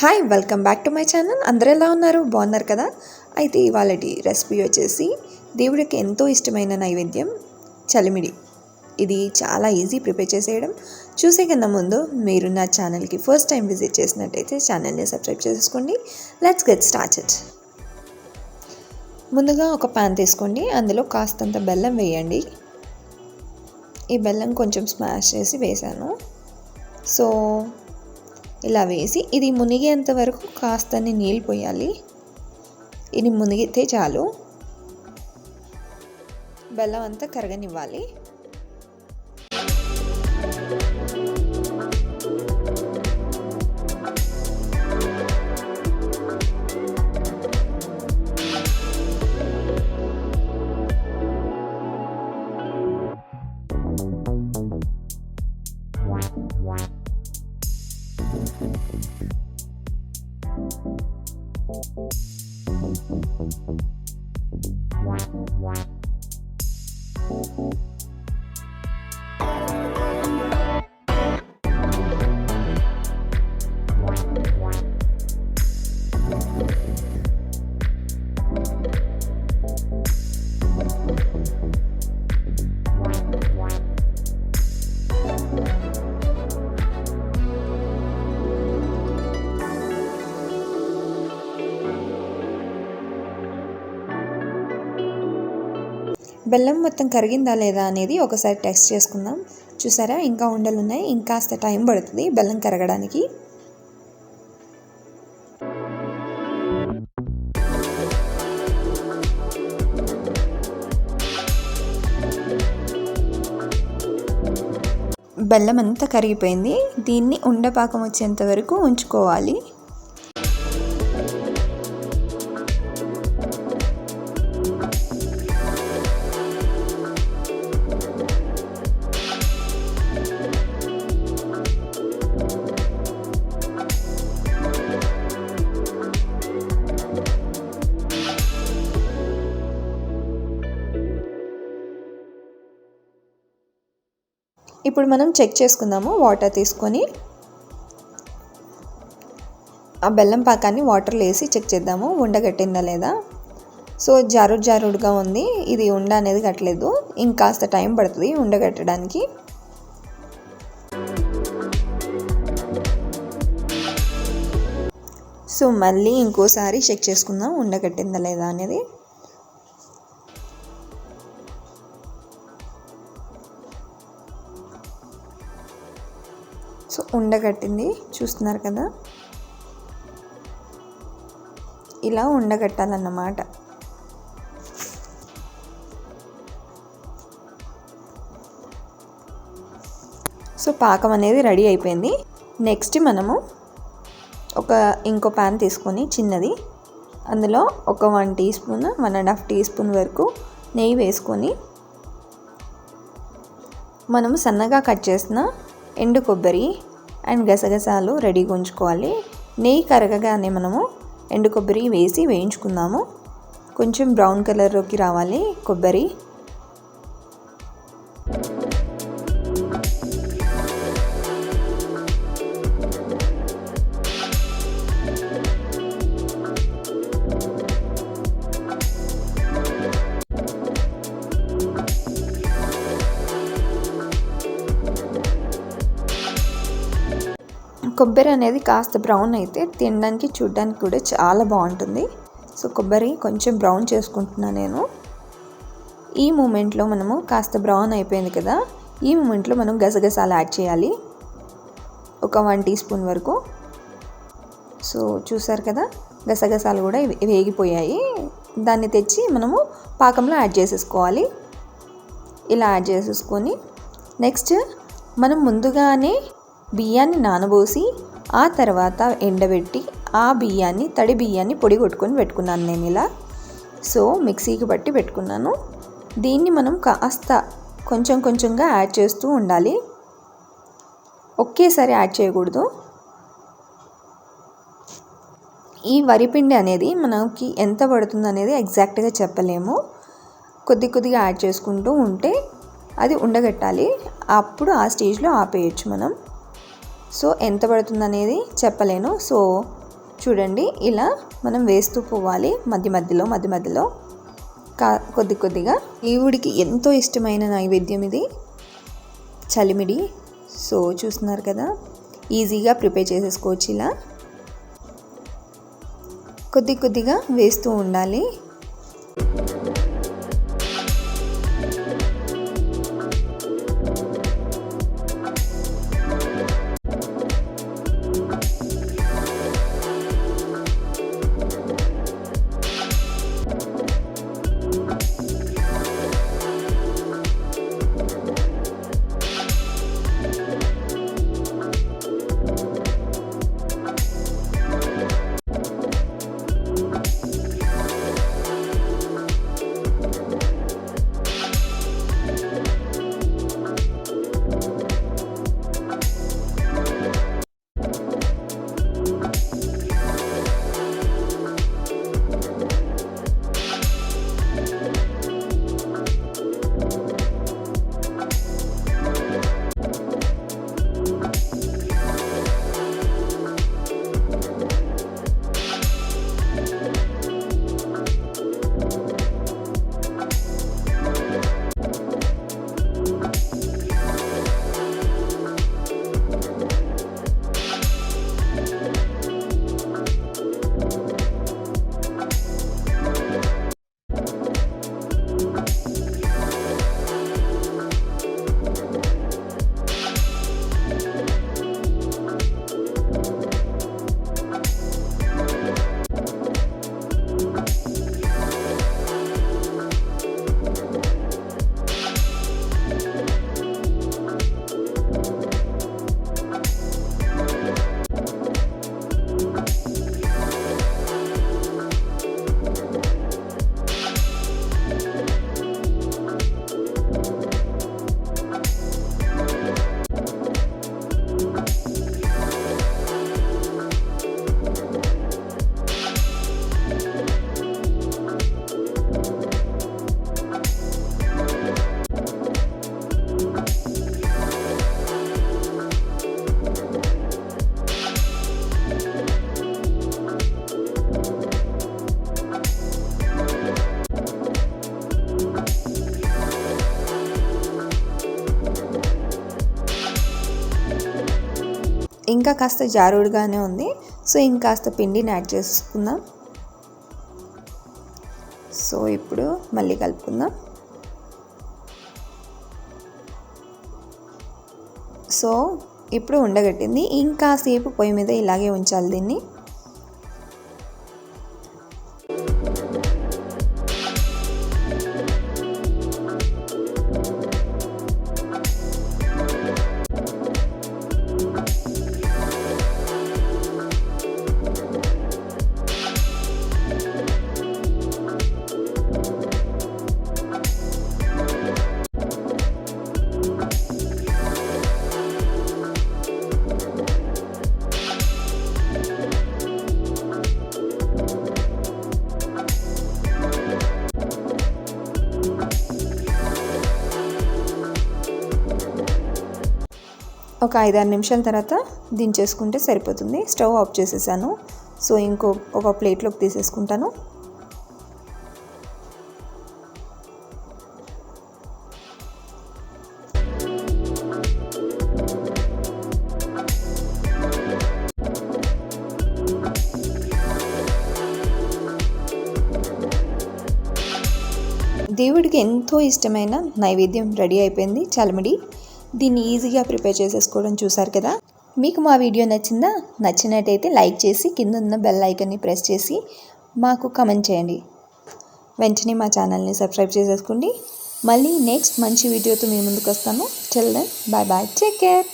Hi welcome back to my channel. అందరూ ఎలా ఉన్నారు? బాగున్నారు కదా? అయితే ఇవాళటి రెసిపీ వచ్చేసి దేవుడికి ఎంతో ఇష్టమైన నైవేద్యం చలిమిడి. ఇది చాలా ఈజీ ప్రిపేర్ చేసేయడం. చూసే కన్నా ముందు మీరు నా ఛానల్కి ఫస్ట్ టైం విజిట్ చేసినట్టయితే ఛానల్ని సబ్స్క్రైబ్ చేసుకోండి. Let's get started. ముందుగా ఒక పాన్ తీసుకోండి. అందులో కాస్తంత బెల్లం వేయండి. ఈ బెల్లం కొంచెం స్మాష్ చేసి వేసాను. సో ఇలా వేసి ఇది మునిగేంత వరకు కాస్తని నీళ్ళు పోయాలి. ఇది మునిగితే చాలు. బెల్లం అంతా కరగనివ్వాలి. బెల్లం మొత్తం కరిగిందా లేదా అనేది ఒకసారి టెస్ట్ చేసుకుందాం. చూసారా, ఇంకా ఉండలు ఉన్నాయి. ఇంకాస్త టైం పడుతుంది బెల్లం కరగడానికి. బెల్లం అంతా కరిగిపోయింది. దీన్ని ఉండపాకం వచ్చేంత వరకు ఉంచుకోవాలి. ఇప్పుడు మనం చెక్ చేసుకుందాము. వాటర్ తీసుకొని ఆ బెల్లం పాకాన్ని వాటర్లో వేసి చెక్ చేద్దాము ఉండగట్టిందా లేదా. సో జారుడుగా ఉంది. ఇది ఉండ అనేది కట్టలేదు. ఇంకాస్త టైం పడుతుంది ఉండగట్టడానికి. సో మళ్ళీ ఇంకోసారి చెక్ చేసుకుందాం ఉండగట్టిందా లేదా అనేది. సో ఉండగట్టింది, చూస్తున్నారు కదా. ఇలా ఉండగట్టాలన్నమాట. సో పాకం అనేది రెడీ అయిపోయింది. నెక్స్ట్ మనము ఇంకో ప్యాన్ తీసుకొని చిన్నది, అందులో ఒక 1 టీ స్పూన్ 1.5 టీ స్పూన్ వరకు నెయ్యి వేసుకొని మనము సన్నగా కట్ చేసిన ఎండు కొబ్బరి అండ్ గసగసాలు రెడీగా ఉంచుకోవాలి. నెయ్యి కరగగానే మనము ఎండు కొబ్బరి వేసి వేయించుకుందాము. కొంచెం బ్రౌన్ కలర్లోకి రావాలి కొబ్బరి. కొబ్బరి అనేది కాస్త బ్రౌన్ అయితే తినడానికి చూడడానికి కూడా చాలా బాగుంటుంది. సో కొబ్బరి కొంచెం బ్రౌన్ చేసుకుంటున్నాను నేను. ఈ మూమెంట్లో మనము కాస్త బ్రౌన్ అయిపోయింది కదా, ఈ మూమెంట్లో మనం గసగసాలు యాడ్ చేయాలి. ఒక 1 టీ స్పూన్ వరకు. సో చూసారు కదా, గసగసాలు కూడా వేగిపోయాయి. దాన్ని తెచ్చి మనము పాకంలో యాడ్ చేసేసుకోవాలి. ఇలా యాడ్ చేసేసుకొని నెక్స్ట్ మనం ముందుగానే బియ్యాన్ని నానబోసి ఆ తర్వాత ఎండబెట్టి ఆ తడి బియ్యాన్ని పొడి కొట్టుకొని పెట్టుకున్నాను నేను ఇలా. సో మిక్సీకి బట్టి పెట్టుకున్నాను. దీన్ని మనం కాస్త కొంచెంగా యాడ్ చేస్తూ ఉండాలి. ఒకేసారి యాడ్ చేయకూడదు. ఈ వరిపిండి అనేది మనకి ఎంత పడుతుంది అనేది ఎగ్జాక్ట్గా చెప్పలేము. కొద్దిగా యాడ్ చేసుకుంటూ ఉంటే అది ఉండగట్టాలి. అప్పుడు ఆ స్టేజ్లో ఆపేయచ్చు మనం. సో ఎంత పడుతుంది అనేది చెప్పలేను. సో చూడండి ఇలా మనం వేస్తూ పోవాలి మధ్య మధ్యలో కొద్దిగా. దేవుడికి ఎంతో ఇష్టమైన నైవేద్యం ఇది చలిమిడి. సో చూస్తున్నారు కదా, ఈజీగా ప్రిపేర్ చేసేసుకోవచ్చు. ఇలా కొద్దిగా వేస్తూ ఉండాలి. ఇంకా కాస్త జారుడుగానే ఉంది. సో ఇంకాస్త పిండిని యాడ్ చేసుకుందాం. సో ఇప్పుడు మళ్ళీ కలుపుకుందాం. సో ఇప్పుడు ఉండగట్టింది. ఇంకాసేపు పొయ్యి మీద ఇలాగే ఉంచాలి దీన్ని. ఒక 5-6 నిమిషాల తర్వాత దించేసుకుంటే సరిపోతుంది. స్టవ్ ఆఫ్ చేసేసాను. సో ఒక ప్లేట్లోకి తీసేసుకుంటాను. దేవుడికి ఎంతో ఇష్టమైన నైవేద్యం రెడీ అయిపోయింది, చలిమిడి. దీన్ని ఈజీగా ప్రిపేర్ చేసేసుకోవడం చూసారు కదా. మీకు మా వీడియో నచ్చినట్టయితే లైక్ చేసి కింద ఉన్న బెల్ ఐకాన్ని ప్రెస్ చేసి మాకు కమెంట్ చేయండి. వెంటనే మా ఛానల్ని సబ్స్క్రైబ్ చేసేసుకోండి. మళ్ళీ నెక్స్ట్ మంచి వీడియోతో మీ ముందుకు వస్తాను. Till then bye bye, take care.